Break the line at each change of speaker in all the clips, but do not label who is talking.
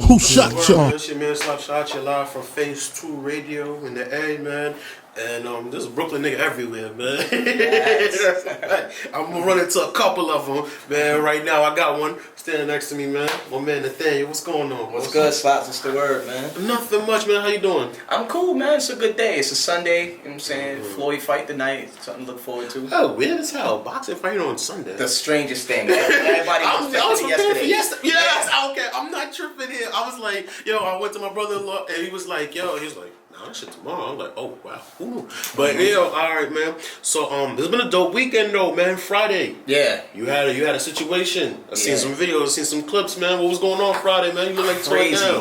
Who shot y'all?
It's your man Slap Shot, you live from Phase 2 Radio in the A, man. And there's a Brooklyn nigga everywhere, man. I'm gonna run into a couple of them, man. Right now, I got one standing next to me, man. My man Nathaniel, what's going on?
What's good, Slaps? What's the word, man?
Nothing much, man. How you doing?
I'm cool, man. It's a good day. It's a Sunday. You know what I'm saying? Floyd fight tonight. Something to look forward to.
Oh, weird as hell. Boxing fight on Sunday.
The strangest thing. Everybody was
prepared for
yesterday.
Yes, okay. I'm not tripping here. I was like, yo, I went to my brother-in-law and he was like, nah, that shit tomorrow. I'm like, oh wow. Ooh. But all right, man. So it's been a dope weekend though, man. Friday.
Yeah.
You had a situation. I seen some videos, I seen some clips, man. What was going on Friday, man? You look like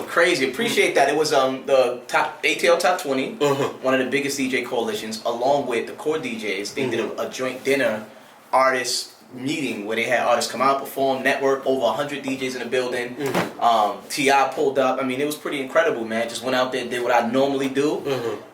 crazy. Appreciate that. It was the top ATL Top 20, one of the biggest DJ coalitions, along with the core DJs. They did a joint dinner artist meeting where they had artists come out, perform, network, over 100 DJs in the building. T.I. pulled up. I mean, it was pretty incredible, man. Just went out there, did what I normally do,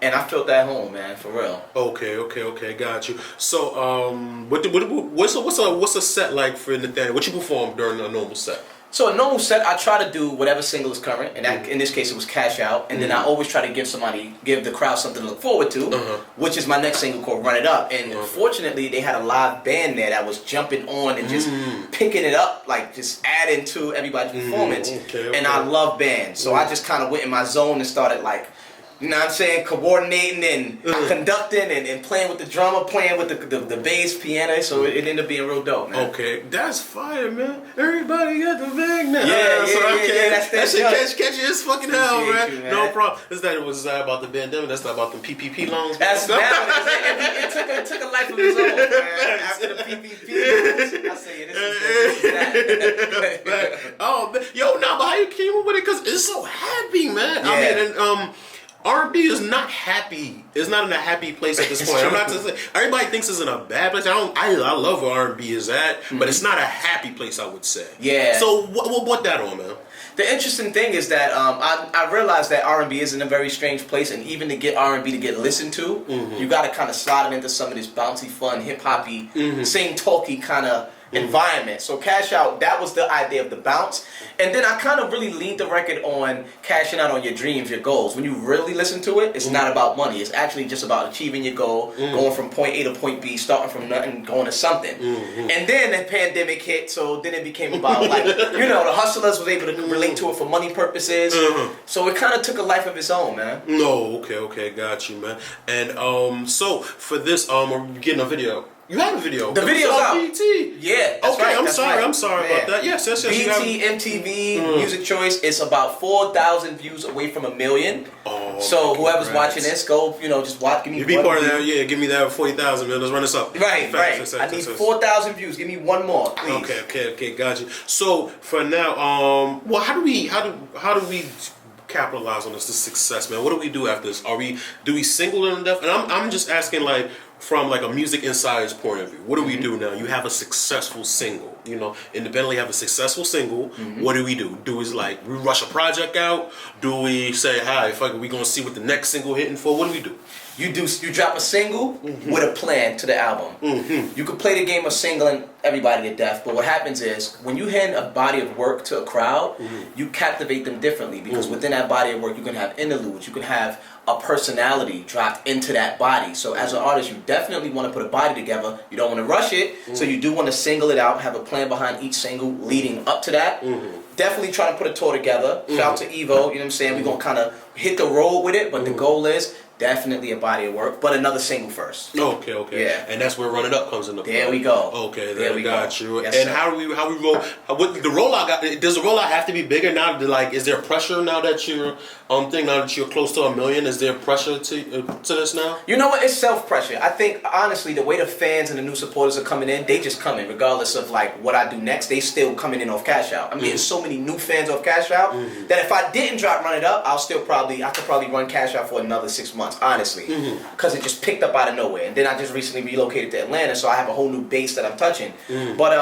and I felt at home, man, for real.
Okay, got you. So, what's a set like for Nathaniel? What you perform during a normal set?
So a normal set, I try to do whatever single is current, and that, in this case it was Cash Out, and then I always try to give the crowd something to look forward to, which is my next single called Run It Up. And fortunately, they had a live band there that was jumping on and just picking it up, like just adding to everybody's performance. And I love bands, so I just kind of went in my zone and started like, you know what I'm saying, coordinating and conducting and playing with the drummer, playing with the bass, piano, so it ended up being real dope, man.
Okay, that's fire, man. Everybody got the bag now.
Yeah,
that shit catchy as fucking hell,
man.
No problem. It was about the pandemic, that's not about the PPP loans.
That's now, it took a life of its own, man. After the PPP loans, I say, this is that.
Oh, man. Yo, nah, but how you came up with it? Because it's so happy, man.
Yeah.
I mean, and, R&B is not happy. It's not in a happy place at this point. I'm not to say everybody thinks it's in a bad place. I love where R&B is at, but it's not a happy place, I would say.
Yeah.
So what that on, man?
The interesting thing is that I realized that R&B is in a very strange place, and even to get R&B to get listened to, you got to kind of slide it into some of this bouncy, fun, hip-hoppy, sing talky kind of environment. So Cash Out, that was the idea of the bounce. And then I kind of really leaned the record on cashing out on your dreams, your goals. When you really listen to it, it's not about money. It's actually just about achieving your goal, going from point A to point B, starting from nothing, going to something. And then the pandemic hit, so then it became about like, you know, the hustlers was able to relate to it for money purposes. So it kind of took a life of its own, man.
No, okay, got you, man. And so for this, we're getting a video. You have a video.
The video's out.
BT.
Yeah. That's
okay,
right,
I'm
that's
sorry.
right.
I'm sorry about that. Yes.
BT, MTV, Music Choice. It's about 4,000 views away from 1 million.
Oh,
so whoever's watching this, go, just watch. Give me.
You be part of that. Yeah, give me that 40,000, man. Let's run this up.
Right. I need 4,000 views. Give me one more, please.
Okay, got you. So for now, well, how do we capitalize on this success, man? What do we do after this? Do we single it in depth? And I'm just asking, like, from like a music insider's point of view, what do we do now? You have a successful single, independently have a successful single. What do? Do we like we rush a project out? Do we say, hi, fuck it, we gonna see what the next single hitting for? What do we do?
You drop a single with a plan to the album. You could play the game of singling everybody to death, but what happens is when you hand a body of work to a crowd, you captivate them differently because within that body of work you can have interludes, you can have a personality dropped into that body. So as an artist, you definitely want to put a body together. You don't want to rush it, so you do want to single it out, have a plan behind each single leading up to that. Definitely trying to put a tour together. Shout out to Evo, you know what I'm saying? We're going to kind of hit the road with it, but the goal is definitely a body of work, but another single first.
Okay.
Yeah.
And that's where Run It Up comes into play.
There we go.
Okay, there we got you.
Yes,
and
sir.
how do we roll? What the rollout got? Does the rollout have to be bigger now? Like, is there pressure now that you're now that you're close to 1 million? Is there pressure to this now?
You know what? It's self-pressure. I think, honestly, the way the fans and the new supporters are coming in, they just come in. Regardless of, like, what I do next, they still coming in off Cash Out. I'm getting so many new fans off Cash Out that if I didn't drop Run It Up, I could probably run Cash Out for another 6 months, honestly. Because it just picked up out of nowhere. And then I just recently relocated to Atlanta, so I have a whole new base that I'm touching. But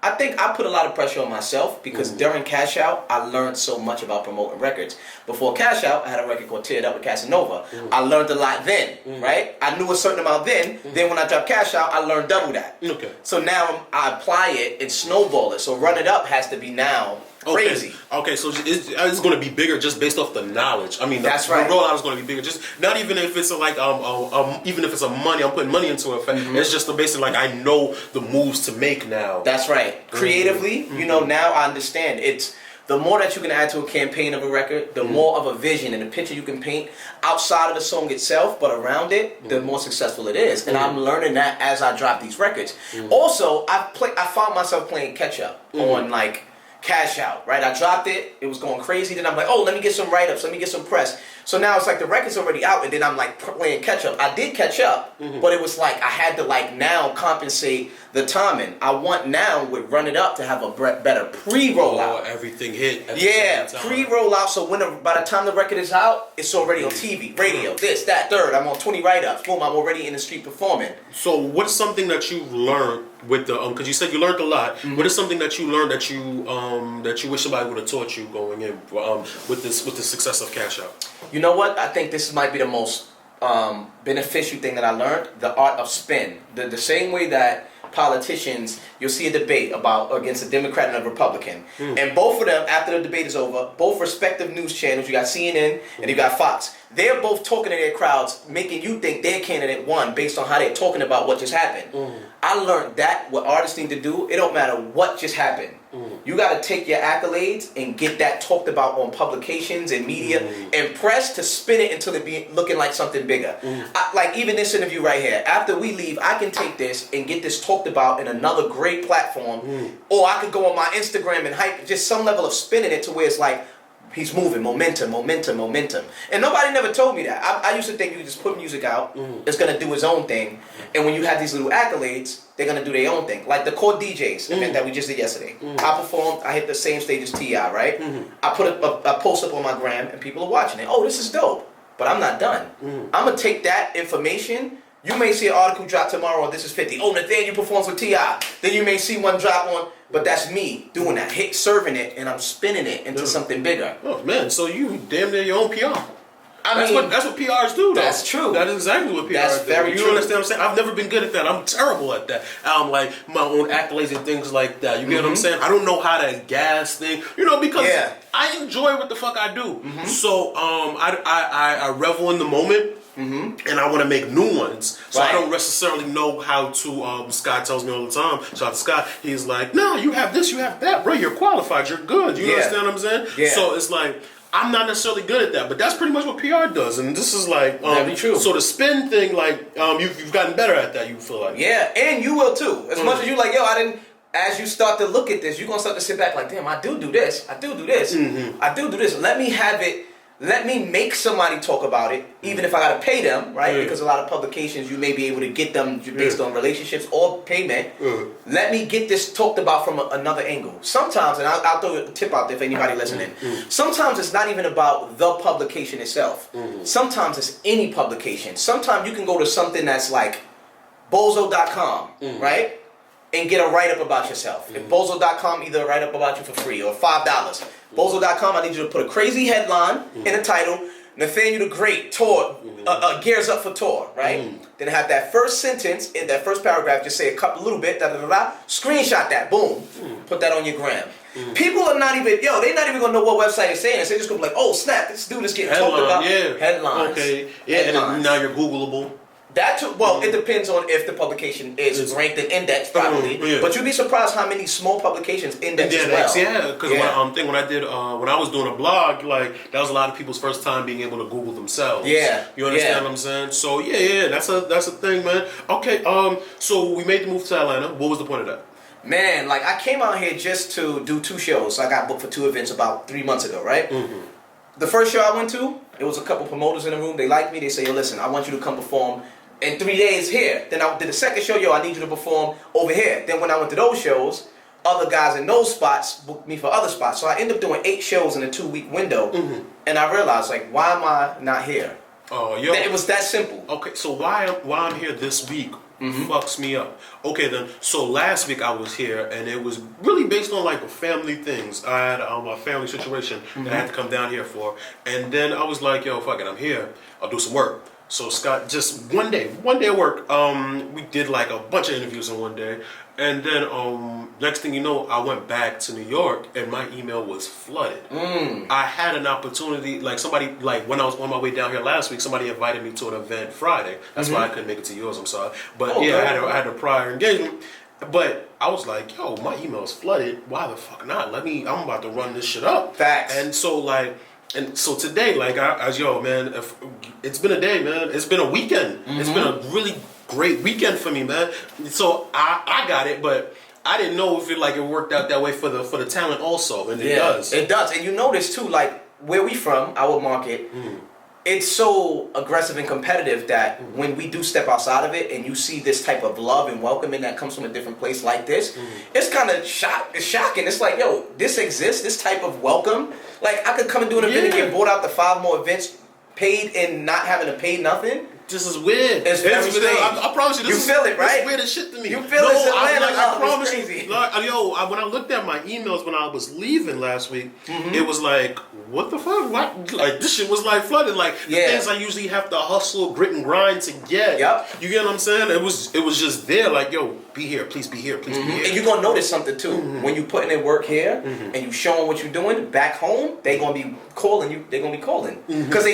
I think I put a lot of pressure on myself because during Cash Out, I learned so much about promoting records. Before Cash Out, I had a record called Teared Up with Casanova. I learned a lot then, right? I knew a certain amount then. Then when I dropped Cash Out, I learned double that.
Okay.
So now I apply it and snowball it. So Run It Up has to be now crazy.
Okay, so it's going to be bigger just based off the knowledge. I mean,
That's
the
right.
rollout is going to be bigger. Just not even if it's even if it's a money, I'm putting money into it. It's just basically like I know the moves to make now.
That's right. Creatively, you know, now I understand. It's the more that you can add to a campaign of a record, the more of a vision and a picture you can paint outside of the song itself, but around it, the more successful it is. And I'm learning that as I drop these records. Also, I found myself playing catch up on like Cash Out, right? I dropped it, it was going crazy. Then I'm like, oh, let me get some write-ups, let me get some press. So now it's like the record's already out, and then I'm like playing catch up. I did catch up, but it was like I had to like now compensate the timing. I want now with Run It Up to have a better pre-rollout.
Oh, everything hit. At the
Yeah,
same time.
pre-rollout. So by the time the record is out, it's already on TV, radio, this, that, third. I'm on 20 write-ups. Boom, I'm already in the street performing.
So, what's something that you learned with the because you said you learned a lot. What is something that you learned that you wish somebody would have taught you going in with the success of Cash Out?
You know what? I think this might be the most beneficial thing that I learned: the art of spin. The same way that politicians, you'll see a debate against a Democrat and a Republican, and both of them, after the debate is over, both respective news channels, you got CNN and you got Fox, they're both talking to their crowds, making you think their candidate won based on how they're talking about what just happened. I learned that what artists need to do, it don't matter what just happened. You got to take your accolades and get that talked about on publications and media and press to spin it until it be looking like something bigger. Like even this interview right here, after we leave, I can take this and get this talked about in another great platform, or I could go on my Instagram and hype just some level of spinning it to where it's like, he's moving, momentum. And nobody never told me that. I used to think you just put music out, it's going to do its own thing. And when you have these little accolades, they're going to do their own thing. Like the Core DJs event that we just did yesterday. I performed, I hit the same stage as T.I., right? I put a post up on my gram and people are watching it. Oh, this is dope. But I'm not done. I'm going to take that information. You may see an article drop tomorrow on This Is 50. Oh, Nathaniel performs with T.I. Then you may see one drop on, but that's me doing that. Serving it, and I'm spinning it into something bigger.
Oh, man, so you damn near your own PR.
That's
what PRs do, though.
That's true.
That is exactly what PRs
That's
do.
very
you
true.
understand what I'm saying? I've never been good at that. I'm terrible at that. I'm like my own accolades and things like that. You get what I'm saying? I don't know how to gas thing, because I enjoy what the fuck I do. So I revel in the moment. And I want to make new ones. So I don't necessarily know how to, Scott tells me all the time, shout out to Scott, he's like, no, you have this, you have that, bro, you're qualified, you're good. You understand what I'm saying? Yeah. So it's like, I'm not necessarily good at that, but that's pretty much what PR does. And this is like,
that'd be true.
So the spin thing, like, you've gotten better at that, you feel like.
Yeah, and you will too. As much as you like, as you start to look at this, you're going to start to sit back like, damn, I do this. I do do this. Let me have it. Let me make somebody talk about it, even if I got to pay them, right? Because a lot of publications, you may be able to get them based on relationships or payment. Let me get this talked about from another angle. Sometimes, and I'll throw a tip out there for anybody listening, sometimes it's not even about the publication itself. Sometimes it's any publication. Sometimes you can go to something that's like bozo.com, right? And get a write-up about yourself. If bozo.com either write up about you for free or $5. Bozo.com, I need you to put a crazy headline in the title, Nathaniel the Great, tour, gears up for tour, right? Then have that first sentence in that first paragraph, just say a little bit, screenshot that, boom, put that on your gram. People are not even, they're not even gonna know what website is saying it. So they're just gonna be like, oh snap, this dude is getting talked about. Headlines.
Okay, and now you're Googleable.
That too, well, it depends on if the publication is ranked and indexed properly. But you'd be surprised how many small publications index as well.
Yeah, because when I was doing a blog, like that was a lot of people's first time being able to Google themselves. Yeah, you understand what I'm saying? So that's a thing, man. Okay, so we made the move to Atlanta. What was the point of that?
Man, like I came out here just to do 2 shows. I got booked for 2 events about 3 months ago, right? The first show I went to, it was a couple promoters in the room. They liked me. They say, yo, listen, I want you to come perform in 3 days here. Then I did the second show, I need you to perform over here. Then when I went to those shows, other guys in those spots booked me for other spots. So I ended up doing 8 shows in a 2-week window. And I realized, like, why am I not here?
Oh,
it was that simple.
Okay, so why I'm here this week fucks me up. Okay, then. So last week I was here, and it was really based on like family things. I had a family situation that I had to come down here for, and then I was like, yo, fuck it, I'm here. I'll do some work. So Scott, just one day of work. We did like a bunch of interviews in one day, and then next thing you know, I went back to New York, and my email was flooded. I had an opportunity, like somebody, like when I was on my way down here last week, somebody invited me to an event Friday. That's why I couldn't make it to yours. I'm sorry, but I had a prior engagement. But I was like, yo, my email is flooded. Why the fuck not? I'm about to run this shit up.
Facts.
And so today, like, yo, man, it's been a day, man. It's been a weekend. It's been a really great weekend for me, man. So I got it, but I didn't know if it worked out that way for the talent also, and it does.
It does, and you notice too, like where we from, our market. It's so aggressive and competitive that when we do step outside of it and you see this type of love and welcoming that comes from a different place like this, it's kind of it's shocking. It's like, yo, this exists, this type of welcome. Like, I could come and do an event and get bought out to 5 more events, paid and not having to pay nothing.
This is weird.
It's very strange.
I promise you, this
feel it, right?
It's weird as shit to me.
You feel this Atlanta?
I promise
it's crazy.
you. When I looked at my emails when I was leaving last week, it was like, what the fuck? What? Like, this shit was like flooded. Like, the things I usually have to hustle, grit and grind to get.
Yep.
You get what I'm saying? It was just there. Like, yo, be here. Please be here. Please be here.
And you're going to notice something too. When you putting in work here and you showing what you're doing, back home, they're going to be calling you. They're going to be calling. Because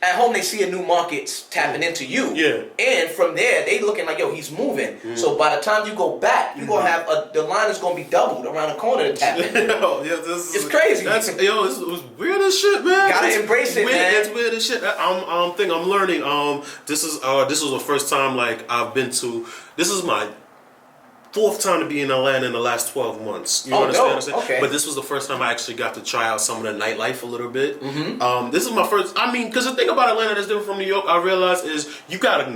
at home, they see a new market tapping into you.
Yeah.
And from there, they looking like, yo, he's moving. So by the time you go back, you're going to have the line is going to be doubled around the corner to tap in. It's crazy.
It was weird as shit, man.
Gotta embrace it, man.
It's weird as shit. I'm learning. This was the first time like I've been to. This is my 4th time to be in Atlanta in the last 12 months. You understand what I'm saying?
Okay.
But this was the first time I actually got to try out some of the nightlife a little bit. This is my first. I mean, because the thing about Atlanta that's different from New York, I realize is you gotta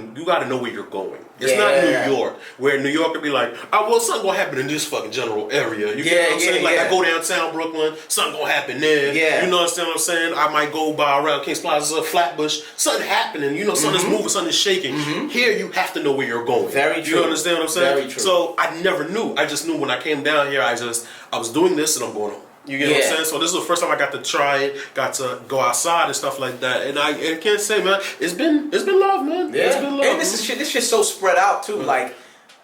know where you're going. It's not New York, where New York could be like, oh, well, something gonna happen in this fucking general area. You get what I'm saying? Like, I go downtown Brooklyn, something gonna happen there. Yeah. You understand what I'm saying? I might go by around Kings Plaza, Flatbush, something happening. You know, something's moving, something's shaking. Here, you have to know where you're going.
Very true.
You understand what I'm saying?
Very true.
So I never knew. I just knew when I came down here. I was doing this and I'm going home. You get what I'm saying? So this is the first time I got to try it, got to go outside and stuff like that. And I can't say, man, it's been love, man.
Yeah.
It's been love.
And this shit's so spread out too. Like,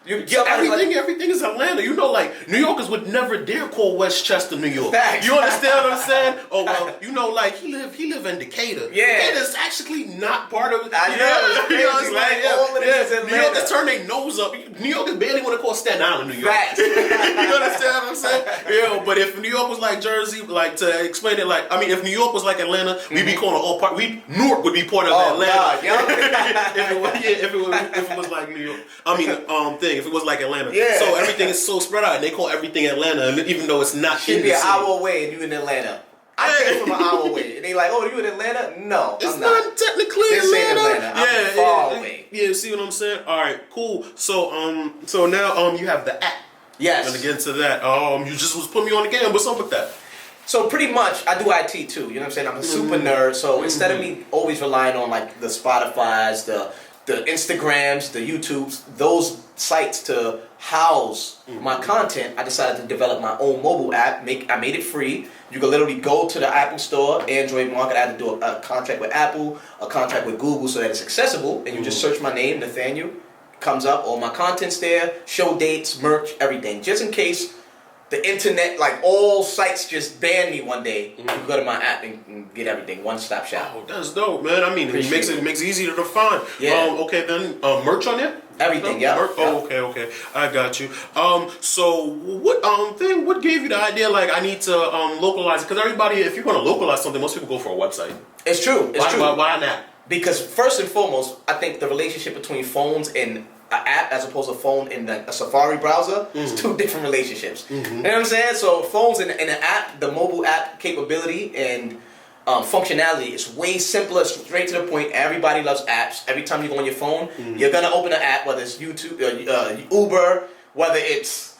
everything is Atlanta. You know, like, New Yorkers would never dare call Westchester, New York.
Facts.
You understand what I'm saying? Oh, well, you know, like, he live in Decatur.
Yeah.
Decatur's actually not part of it.
I know. It's crazy,
You know, it's like,
all of it is Atlanta.
New Yorkers turn their nose up. New Yorkers barely want to call Staten Island, New York.
Facts.
You understand what I'm saying? Yeah, but if New York was like Jersey, like, to explain it, like, I mean, if New York was like Atlanta, we'd be calling all part. Newark would be part of Atlanta.
God,
if it was like New York. I mean, if it was like Atlanta.
Yeah.
So everything is so spread out, and they call everything Atlanta, even though it's not.
Should be an hour away, and you in Atlanta. I came from an hour away, and they like, oh, you in Atlanta? No,
it's
I'm
not technically
this
Atlanta.
Ain't Atlanta. I'm far away.
Yeah, see what I'm saying? All right, cool. So now you have the app.
Yes.
I'm gonna get into that. You just was putting me on the game. What's up with that?
So pretty much, I do IT too. You know what I'm saying? I'm a super nerd. So instead of me always relying on like the Spotify's, the Instagrams, the YouTubes, those sites to house my content, I decided to develop my own mobile app. I made it free. You can literally go to the Apple Store, Android market. I had to do a contract with Apple, a contract with Google so that it's accessible. And you just search my name, Nathaniel, comes up. All my content's there, show dates, merch, everything. Just in case the internet, like all sites just ban me one day, you can go to my app and get everything. One-stop shop.
Oh, that's dope, man. I mean, it makes it easier to find.
Yeah.
Okay, then merch on there?
Everything, yeah.
Oh, okay. I got you. So what gave you the idea, like, I need to localize it? Because everybody, if you're going to localize something, most people go for a website.
It's true. It's true.
Why not?
Because first and foremost, I think the relationship between phones and an app as opposed to a phone in a Safari browser is 2 different relationships. You know what I'm saying? So phones and an app, the mobile app capability and functionality is way simpler, straight to the point. Everybody loves apps. Every time you go on your phone, you're gonna open an app, whether it's YouTube, Uber, whether it's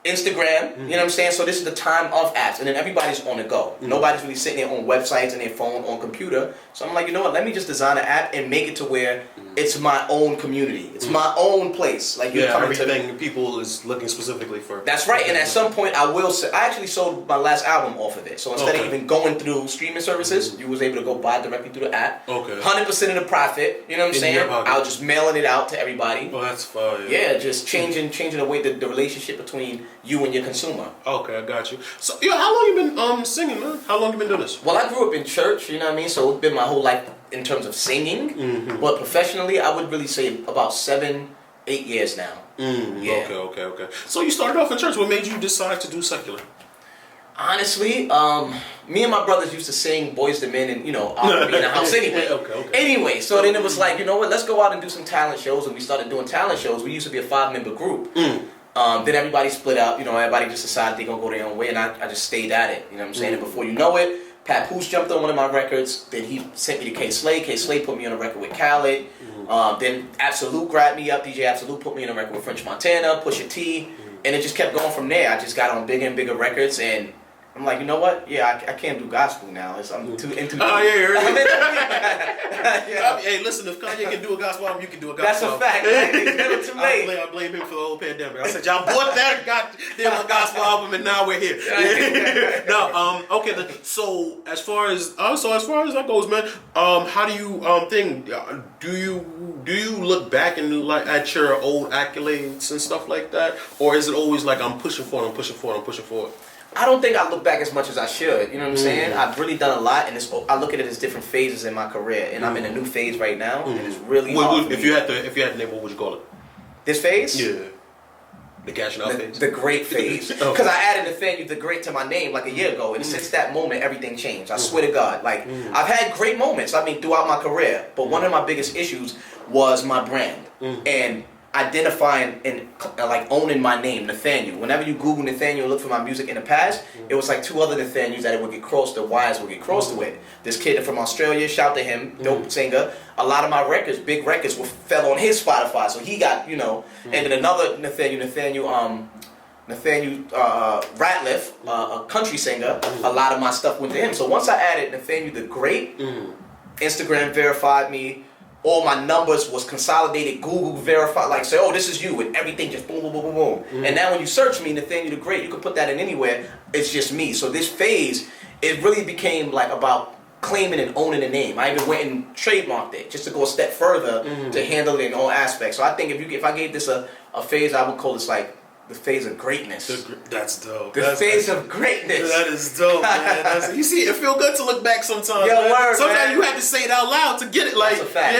Instagram, you know what I'm saying? So this is the time of apps, and then everybody's on the go. Nobody's really sitting there on websites and their phone, on computer. So I'm like, you know what? Let me just design an app and make it to where it's my own community. It's my own place. Like you're coming
everything people is looking specifically for.
That's right. And at some point, I actually sold my last album off of it. So instead of even going through streaming services, you was able to go buy directly through the app. Okay. 100% of the profit. You know what I'm saying? I was just mailing it out to everybody.
Oh, that's fine.
Yeah, just changing the way the relationship between you and your consumer.
Okay, I got you. So, how long you been singing, man? How long you been doing this?
Well, I grew up in church, you know what I mean? So it's been my whole life in terms of singing. But professionally, I would really say about 7-8 years now. Yeah.
Okay. So you started off in church. What made you decide to do secular?
Honestly, me and my brothers used to sing Boys to Men and, R&B in the house anyway.
Okay.
Anyway, so then it was like, you know what, let's go out and do some talent shows. And we started doing talent shows. We used to be a 5-member group. Then everybody split up. Everybody just decided they're going to go their own way. And I just stayed at it. You know what I'm saying? And before you know it, Papoose jumped on one of my records. Then he sent me to K-Slade. K-Slade put me on a record with Khaled. Then Absolute grabbed me up. DJ Absolute put me on a record with French Montana, Pusha T. And it just kept going from there. I just got on bigger and bigger records. And I'm like, you know what? Yeah, I can't do gospel now. I'm too into.
Oh yeah. Hey, listen, if Kanye can do a gospel album, you can do a gospel album.
That's a fact. Right? It's never too late.
I blame him for the whole pandemic. I said, y'all bought that goddamn gospel album, and now we're here. No, okay. So as far as that goes, man, how do you think? Do you look back and at your old accolades and stuff like that, or is it always like I'm pushing forward?
I don't think I look back as much as I should. You know what I'm saying? I've really done a lot, and I look at it as different phases in my career, and I'm in a new phase right now, and it's really hard.
If you had to name, what would you call it?
This phase?
Yeah. The cashing out phase?
The great phase. Because I added Nathaniel the Great to my name like a year ago, and since that moment, everything changed. I swear to God. Like, I've had great moments, throughout my career, but one of my biggest issues was my brand. And identifying and owning my name, Nathaniel. Whenever you Google Nathaniel, look for my music in the past, it was like 2 other Nathaniels that it would get crossed, the wires would get crossed with. This kid from Australia, shout to him, dope singer. A lot of my records, big records, fell on his Spotify, so he got, and then another Nathaniel Ratliff, a country singer, a lot of my stuff went to him. So once I added Nathaniel the Great, Instagram verified me. All my numbers was consolidated, Google verified, say, oh, this is you, and everything just boom, boom, boom, boom, boom. And now when you search me, Nathaniel the Great, you can put that in anywhere, it's just me. So this phase, it really became about claiming and owning a name. I even went and trademarked it, just to go a step further to handle it in all aspects. So I think if I gave this a phase, I would call this the phase of greatness.
That's dope.
The phase of greatness.
That is dope, man. You see, it feel good to look back sometimes.
Yo, word,
sometimes
man.
you have to say it out loud to get it.
That's a fact.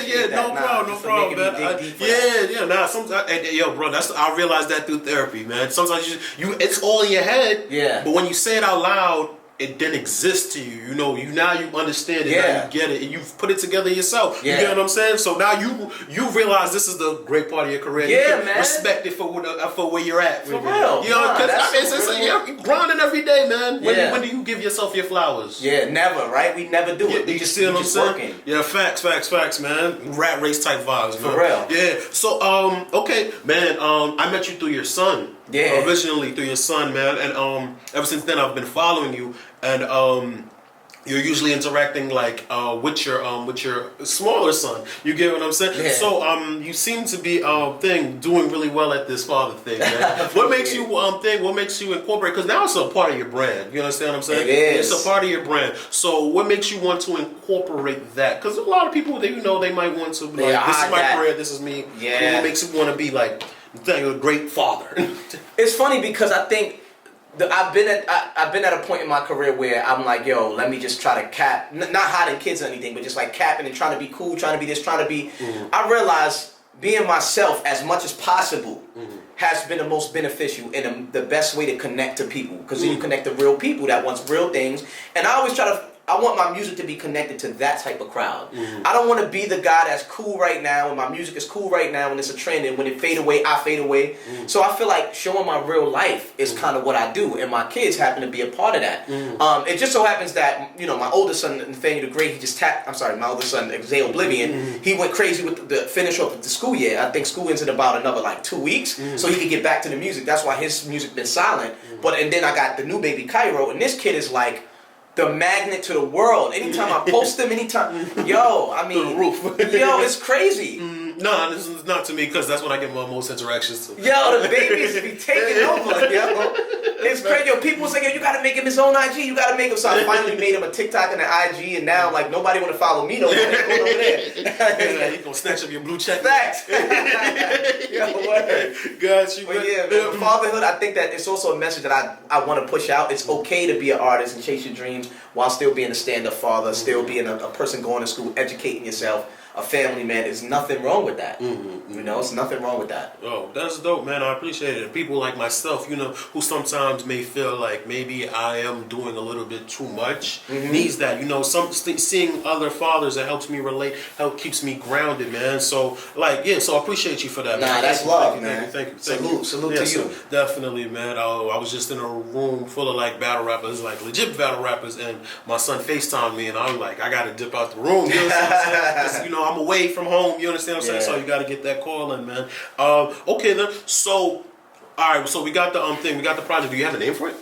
Yeah. No problem, man. Nah. Sometimes, yo, bro, I realized that through therapy, man. Sometimes you it's all in your head.
Yeah.
But when you say it out loud, it didn't exist to you. Now you understand it. Now you get it, and you've put it together yourself. You get what I'm saying? So now you realize this is the great part of your career.
Yeah,
you can
man.
Respect it for where you're at.
For real.
Because you're grinding every day, man. When do you give yourself your flowers?
Yeah, never. Right? We never do it.
You see what I'm saying?
Working.
Yeah, facts, man. Rat race type vibes, man.
For real.
Yeah. So okay, man. I met you through your son.
Yeah.
Originally through your son, man, and ever since then I've been following you, and you're usually interacting with your smaller son. You get what I'm saying?
Yeah.
So you seem to be doing really well at this father thing, man. What makes you What makes you incorporate? Because now it's a part of your brand. You understand what I'm saying?
It is.
It's a part of your brand. So what makes you want to incorporate that? Because a lot of people they might want to this is my career. This is me.
Yeah.
What makes you want to be a great father?
It's funny because I think I've been at a point in my career where I'm like, yo, let me just try to cap, not hiding kids or anything, but just capping and trying to be cool, trying to be this, trying to be. I realized being myself as much as possible has been the most beneficial and the best way to connect to people, because then you connect to real people that wants real things. And I always try to my music to be connected to that type of crowd. I don't want to be the guy that's cool right now and my music is cool right now and it's a trend, and when it fade away, I fade away. So I feel like showing my real life is kind of what I do, and my kids happen to be a part of that. It just so happens that, you know, my oldest son, Nathaniel the Great, my oldest son, Xavier Oblivion, he went crazy with the finish of the school year. I think school ends in about another like 2 weeks, so he could get back to the music. That's why his music been silent. And then I got the new baby Cairo, and this kid is like the magnet to the world. Anytime I post him, I mean,
the roof.
It's crazy.
No, this is not to me, because that's when I get my most interactions to.
Yo, the babies be taking over, yo. It's crazy. Yo, people say, yo, you gotta make him his own IG. You gotta make him. So I finally made him a TikTok and an IG, and now like nobody wanna follow me no more. They're going over there.
He gonna snatch up your blue check.
Facts. Yo, word.
Got you.
But yeah, man, fatherhood, I think that it's also a message that I want to push out. It's okay to be an artist and chase your dreams while still being a stand-up father, still being a person going to school, educating yourself, a family man. There's nothing wrong with that. You know, it's nothing wrong with that.
Oh, that's dope, man. I appreciate it. People like myself, you know, who sometimes may feel like maybe I am doing a little bit too much, needs that. You know, seeing other fathers, that helps me relate, keeps me grounded, man. So, like, yeah, so I appreciate you for that, man.
Nah, that's love, man.
Thank you.
Salute to you.
So definitely, man. I was just in a room full of like battle rappers, like legit battle rappers, and my son FaceTimed me, and I'm like, I gotta dip out the room. You know what I'm saying? You know, I'm away from home. You understand what I'm saying? So you gotta get that call in, man. Okay then. So, all right. So we got the thing. We got the project. Do you have a name for it?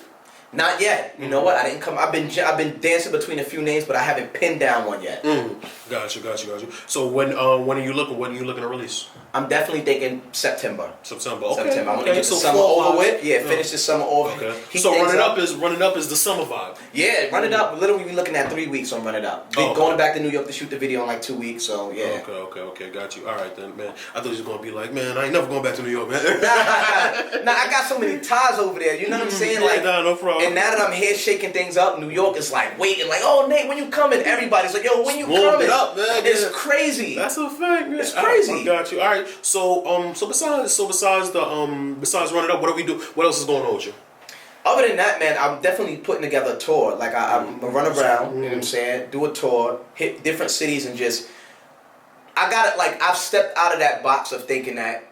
Not yet. You know what? I didn't come. I've been dancing between a few names, but I haven't pinned down one yet.
Got you. So when are you looking to release?
I'm definitely thinking September.
September. Okay.
September. I want to get the summer over with. Yeah, finish this summer over.
Okay. So Run It Up is the summer vibe.
Yeah, Run It Up. Literally, we're looking at 3 weeks on Run It Up. Going back to New York to shoot the video in like 2 weeks. So yeah.
Okay. Got you. All right then, man. I thought you was gonna be like, man, I ain't never going back to New York, man.
Nah, I got so many ties over there. You know what I'm saying? Like,
no problem.
And now that I'm here shaking things up, New York is like waiting, like, oh Nate, when you coming? Everybody's like, yo, when you coming?
Up, man.
It's crazy.
That's a fact, man.
It's crazy.
I got you. All right. So besides Run It Up, what do we do? What else is going on with you?
Other than that, man, I'm definitely putting together a tour. Like I'm gonna run around, you know what I'm saying? Do a tour, hit different cities, and just I've stepped out of that box of thinking that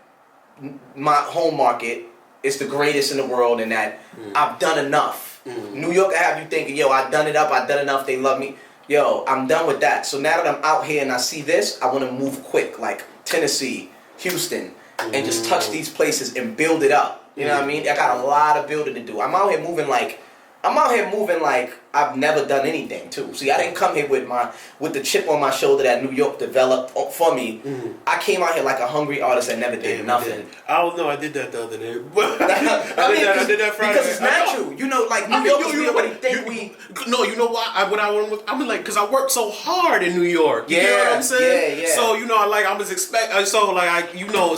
my home market is the greatest in the world and that I've done enough. New York, I have you thinking, yo, I've done it up, I've done enough, they love me. Yo, I'm done with that. So now that I'm out here and I see this, I want to move quick, like Tennessee, Houston, and just touch these places and build it up. You know what I mean? I got a lot of building to do. I'm out here moving like I've never done anything too. See, I didn't come here with the chip on my shoulder that New York developed for me. I came out here like a hungry artist that never did nothing.
I don't know. I did that the other day.
I
did that Friday.
Because it's natural. You know, like New Yorkers, we already think we.
No, you know why? I mean, like, because I worked so hard in New York. You know what I'm saying?
Yeah.
So, you know, like, I was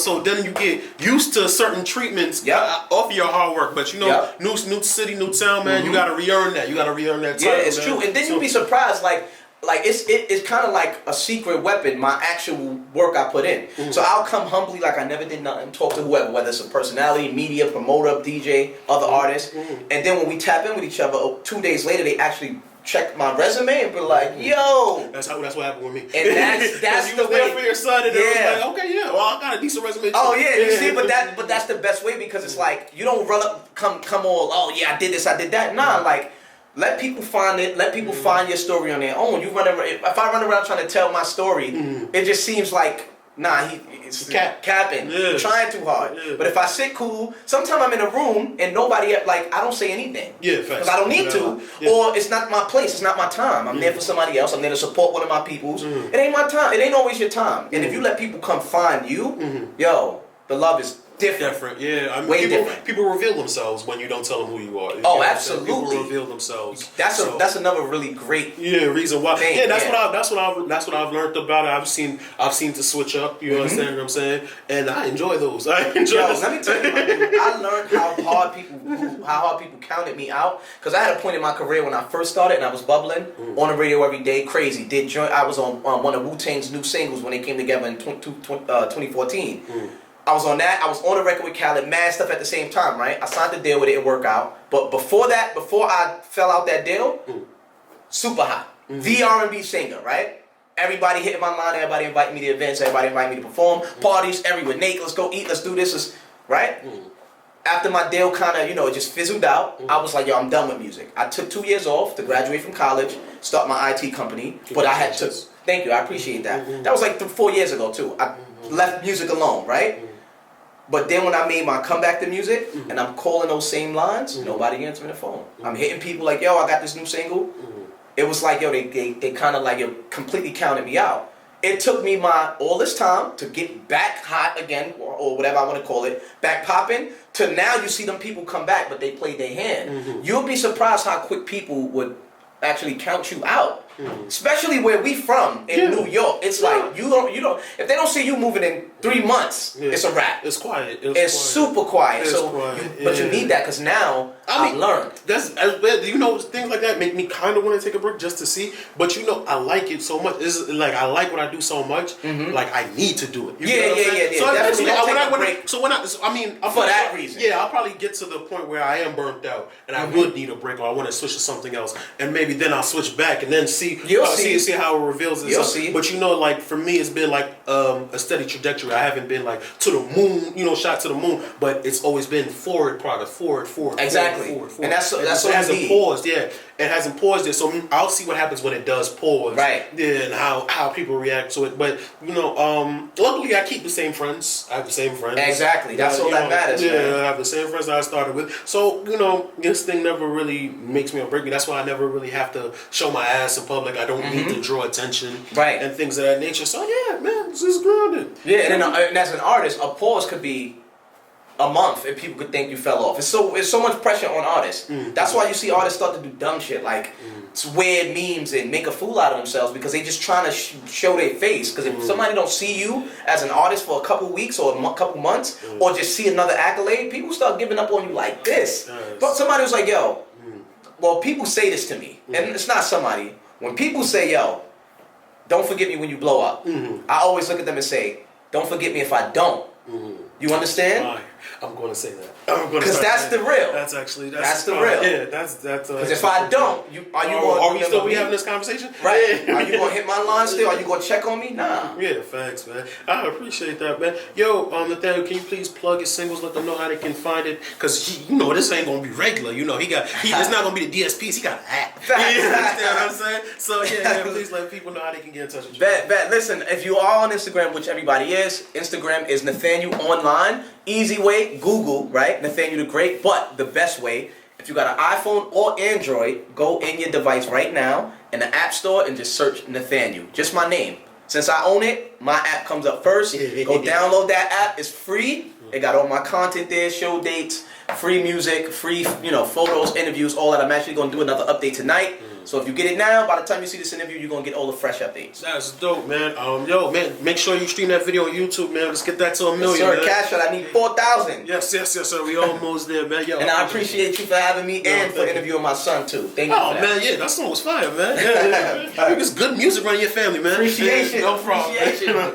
so then you get used to certain treatments off your hard work. But, you know, new city, new town, man, you got to re-earn that. You got to re-earn that title,
it's true. And then you'll be surprised, like it's kind of like a secret weapon, my actual work I put in. So I'll come humbly like I never did nothing, talk to whoever, whether it's a personality, media, promoter, DJ, other artists. And then when we tap in with each other, 2 days later, they actually check my resume and be like, yo.
That's what happened with me.
And that's
you
the
was
way.
there for your son, and it was like, okay, well, I got a decent resume too.
Oh yeah, you see, but that's the best way, because it's like you don't run up, come all, oh yeah, I did this, I did that. Nah, like. Let people find it. Let people find your story on their own. You run around. If I run around trying to tell my story, it just seems like he's capping, trying too hard. Yeah. But if I sit cool, sometimes I'm in a room and nobody I don't say anything.
Yeah,
because I don't need to, or it's not my place. It's not my time. I'm there for somebody else. I'm there to support one of my peoples. It ain't my time. It ain't always your time. And if you let people come find you, yo, the love is different.
Yeah. I mean,
way different.
People reveal themselves when you don't tell them who you are.
Oh, absolutely.
People reveal themselves.
That's another really great
reason why.
thing.
Yeah, that's what I've learned about it. I've seen to switch up. You understand what I'm saying? And I enjoy those.
Let me tell you, I learned how hard people counted me out, because I had a point in my career when I first started and I was bubbling on the radio every day, crazy. I was on one of Wu-Tang's new singles when they came together in 2014. I was on that. I was on the record with Khaled, mad stuff at the same time, right? I signed the deal, it didn't work out. But before I fell out that deal, super hot. the R&B singer, right? Everybody hitting my line, everybody inviting me to events, everybody inviting me to perform, parties everywhere. Nate, let's go eat, let's do this, right? After my deal kind of, it just fizzled out, I was like, yo, I'm done with music. I took 2 years off to graduate from college, start my IT company, but I had to, thank you, I appreciate that. That was like 4 years ago too. I left music alone, right? But then when I made my comeback to music, and I'm calling those same lines, nobody answering the phone. I'm hitting people like, yo, I got this new single. It was like, yo, they kind of like, yo, completely counted me out. It took me all this time to get back hot again, or whatever I want to call it, back popping, to now you see them people come back, but they played their hand. You'll be surprised how quick people would actually count you out. Especially where we from in New York. It's like you don't if they don't see you moving in 3 months, it's a wrap.
It's quiet.
It's super quiet. But you need that because now I've learned.
That's things like that make me kind of want to take a break just to see. But I like it so much. It's like I like what I do so much. Like I need to do it.
Yeah.
So eventually,
for that reason.
Yeah, I'll probably get to the point where I am burnt out and I would need a break, or I want to switch to something else, and maybe then I'll switch back and then see how it reveals itself. But like for me, it's been like a steady trajectory. I haven't been like to the moon, shot to the moon, but it's always been forward progress, forward.
Exactly.
Forward.
And that's
it hasn't paused. Yeah, it hasn't paused yet. So I'll see what happens when it does pause.
Right.
Yeah, and how people react to it. But luckily I keep the same friends. I have the same friends.
Exactly. That's all that matters.
Yeah,
man.
I have the same friends that I started with. So this thing never really makes me or break me. That's why I never really have to show my ass in public. I don't need to draw attention.
Right.
And things of that nature. So yeah, man, this is grounded.
Yeah, and as an artist, a pause could be a month and people could think you fell off. It's so much pressure on artists. That's why you see artists start to do dumb shit like weird memes and make a fool out of themselves because they just trying to show their face. Because if somebody don't see you as an artist for a couple weeks or a couple months or just see another accolade, people start giving up on you like this. But somebody was like, yo, well, people say this to me, and it's not somebody. When people say, yo, don't forget me when you blow up, I always look at them and say, don't forget me if I don't. You understand?
Why? I'm going to say that.
Because that's the real.
That's actually
that's the real.
Yeah, that's. Because
if I don't, are we
still having this conversation?
Right? Are you gonna hit my line still? Are you gonna check on me? Nah.
Yeah, facts, man. I appreciate that, man. Yo, Nathaniel, can you please plug his singles? Let them know how they can find it. Because this ain't gonna be regular. It's not gonna be the DSPs. He got an app. You understand what I'm saying? So yeah, please let people know how they can get in touch with you.
Bet. Listen, if you are on Instagram, which everybody is, Instagram is Nathaniel Online. Easy way, Google, right? Nathaniel the Great. But the best way, if you got an iPhone or Android, go in your device right now in the App Store and just search Nathaniel. Just my name. Since I own it, my app comes up first. Go download that app. It's free. It got all my content there, show dates, free music, free photos, interviews, all that. I'm actually going to do another update tonight. So if you get it now, by the time you see this interview, you're going to get all the fresh updates.
That's dope, man. Make sure you stream that video on YouTube, man. Let's get that to 1 million,
sir,
man.
cash out. I need 4,000.
Yes, sir. We almost there, man. Yo,
and I appreciate you for having me and for interviewing my son, too. Thank you for that.
Man, yeah, that song was fire, man. Yeah. It's good music running your family, man.
Appreciation.
No problem.
Appreciation.